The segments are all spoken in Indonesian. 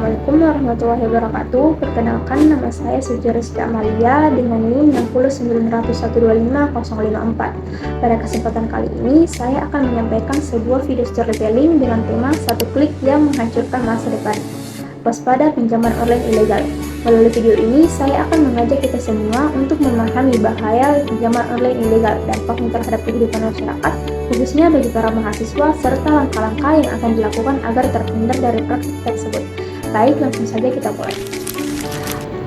Assalamualaikum warahmatullahi wabarakatuh. Perkenalkan, nama saya Suci Rizky Amalia dengan NIM 609102554. Pada kesempatan kali ini, saya akan menyampaikan sebuah video storytelling dengan tema satu klik yang menghancurkan masa depan. Waspada pinjaman online ilegal. Melalui video ini, saya akan mengajak kita semua untuk memahami bahaya pinjaman online ilegal, dampaknya terhadap kehidupan masyarakat, khususnya bagi para mahasiswa, serta langkah-langkah yang akan dilakukan agar terhindar dari praktik tersebut. Baik, langsung saja kita mulai.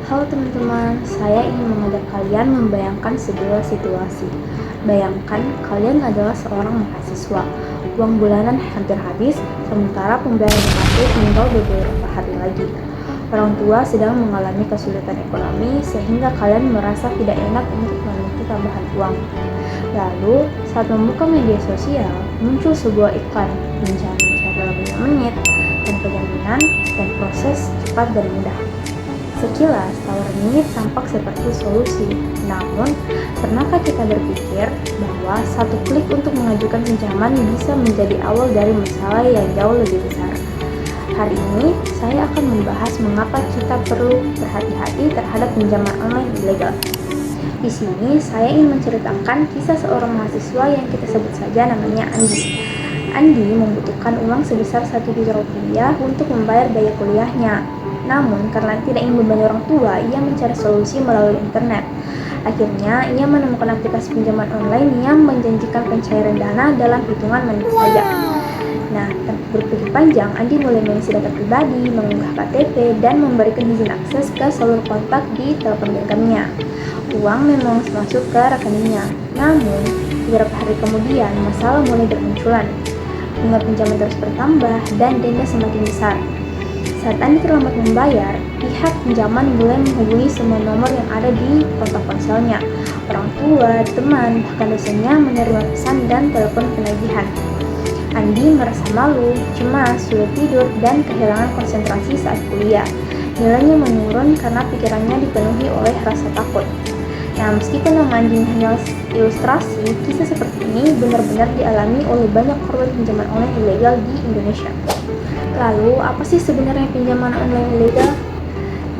Halo teman-teman, saya ingin mengajak kalian membayangkan sebuah situasi. Bayangkan kalian adalah seorang mahasiswa. Uang bulanan hampir habis, sementara pembayaran UKT tinggal beberapa hari lagi. Orang tua sedang mengalami kesulitan ekonomi sehingga kalian merasa tidak enak untuk memiliki tambahan uang. Lalu, saat membuka media sosial, muncul sebuah iklan pinjaman cair dalam 5 menit, tanpa jaminan, dan proses cepat dan mudah. Sekilas, tawaran ini tampak seperti solusi. Namun, pernahkah kita berpikir bahwa satu klik untuk mengajukan pinjaman bisa menjadi awal dari masalah yang jauh lebih besar? Hari ini, saya akan membahas mengapa kita perlu berhati-hati terhadap pinjaman online ilegal. Di sini, saya ingin menceritakan kisah seorang mahasiswa yang kita sebut saja namanya Andi. Andi membutuhkan uang sebesar 1 juta rupiah untuk membayar biaya kuliahnya. Namun, karena tidak ingin membebani orang tua, ia mencari solusi melalui internet. Akhirnya, ia menemukan aplikasi pinjaman online yang menjanjikan pencairan dana dalam hitungan menit saja. Nah, tanpa berpikir panjang, Andi mulai mengisi data pribadi, mengunggah KTP, dan memberikan izin akses ke seluruh kontak di telepon genggamnya. Uang memang masuk ke rekeningnya. Namun, beberapa hari kemudian, masalah mulai bermunculan. Bunga pinjaman terus bertambah, dan denda semakin besar. Saat Andi terlambat membayar, pihak pinjaman mulai menghubungi semua nomor yang ada di kontak ponselnya. Orang tua, teman, bahkan dosennya menerima pesan dan telepon penagihan. Andi merasa malu, cemas, sulit tidur, dan kehilangan konsentrasi saat kuliah. Nilainya menurun karena pikirannya dipenuhi oleh rasa takut. Nah, meskipun nama Andi hanya ilustrasi, kisah seperti ini benar-benar dialami oleh banyak korban pinjaman online ilegal di Indonesia. Lalu, apa sih sebenarnya pinjaman online ilegal?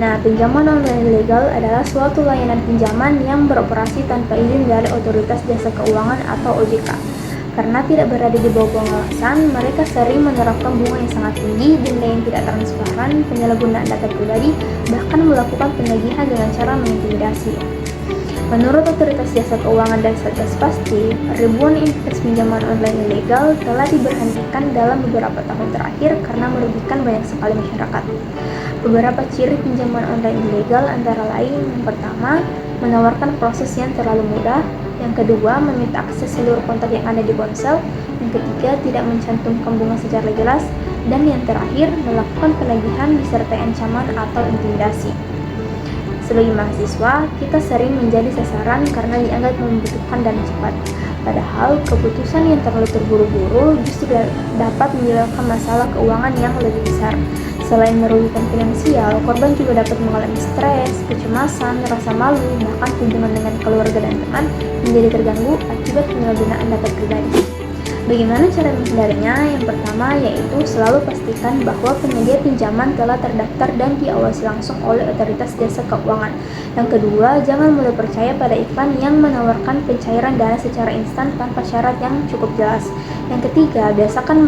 Nah, pinjaman online ilegal adalah suatu layanan pinjaman yang beroperasi tanpa izin dari Otoritas Jasa Keuangan atau OJK. Karena tidak berada di bawah pengawasan, mereka sering menerapkan bunga yang sangat tinggi, denda yang tidak transparan, penyalahgunaan data pribadi, bahkan melakukan penagihan dengan cara mengintimidasi. Menurut Otoritas Jasa Keuangan dan Satgas Pasti, ribuan indeks pinjaman online ilegal telah diberhentikan dalam beberapa tahun terakhir karena merugikan banyak sekali masyarakat. Beberapa ciri pinjaman online ilegal antara lain: yang pertama, menawarkan proses yang terlalu mudah; yang kedua, meminta akses seluruh kontak yang ada di ponsel; yang ketiga, tidak mencantumkan bunga secara jelas; dan yang terakhir, melakukan penagihan disertai ancaman atau intimidasi. Sebagai mahasiswa, kita sering menjadi sasaran karena dianggap membutuhkan dana cepat. Padahal, keputusan yang terlalu terburu-buru justru dapat menyebabkan masalah keuangan yang lebih besar. Selain merugikan finansial, korban juga dapat mengalami stres, kecemasan, rasa malu, bahkan hubungan dengan keluarga dan teman menjadi terganggu akibat penyalahgunaan data pribadi. Bagaimana cara menghindarinya? Yang pertama yaitu selalu pastikan bahwa penyedia pinjaman telah terdaftar dan diawasi langsung oleh Otoritas Jasa Keuangan. Yang kedua, jangan mudah percaya pada iklan yang menawarkan pencairan dana secara instan tanpa syarat yang cukup jelas. Yang ketiga, biasakan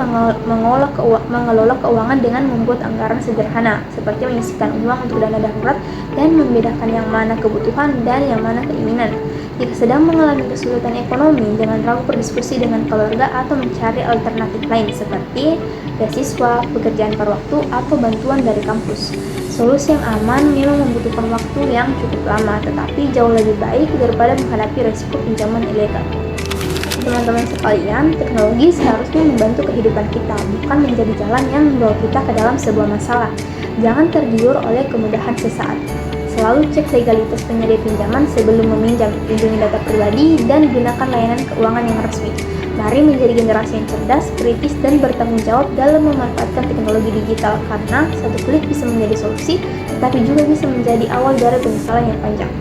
mengelola keuangan dengan membuat anggaran sederhana, seperti menyisihkan uang untuk dana darurat dan membedakan yang mana kebutuhan dan yang mana keinginan. Jika sedang mengalami kesulitan ekonomi, jangan ragu berdiskusi dengan keluarga atau mencari alternatif lain seperti beasiswa, pekerjaan paruh waktu, atau bantuan dari kampus. Solusi yang aman memang membutuhkan waktu yang cukup lama, tetapi jauh lebih baik daripada menghadapi risiko pinjaman ilegal. Teman-teman sekalian, teknologi seharusnya membantu kehidupan kita, bukan menjadi jalan yang membawa kita ke dalam sebuah masalah. Jangan tergiur oleh kemudahan sesaat. Selalu cek legalitas penyedia pinjaman sebelum meminjam, lindungi data pribadi, dan gunakan layanan keuangan yang resmi. Mari menjadi generasi yang cerdas, kritis, dan bertanggung jawab dalam memanfaatkan teknologi digital, karena satu klik bisa menjadi solusi, tetapi juga bisa menjadi awal dari penyesalan yang panjang.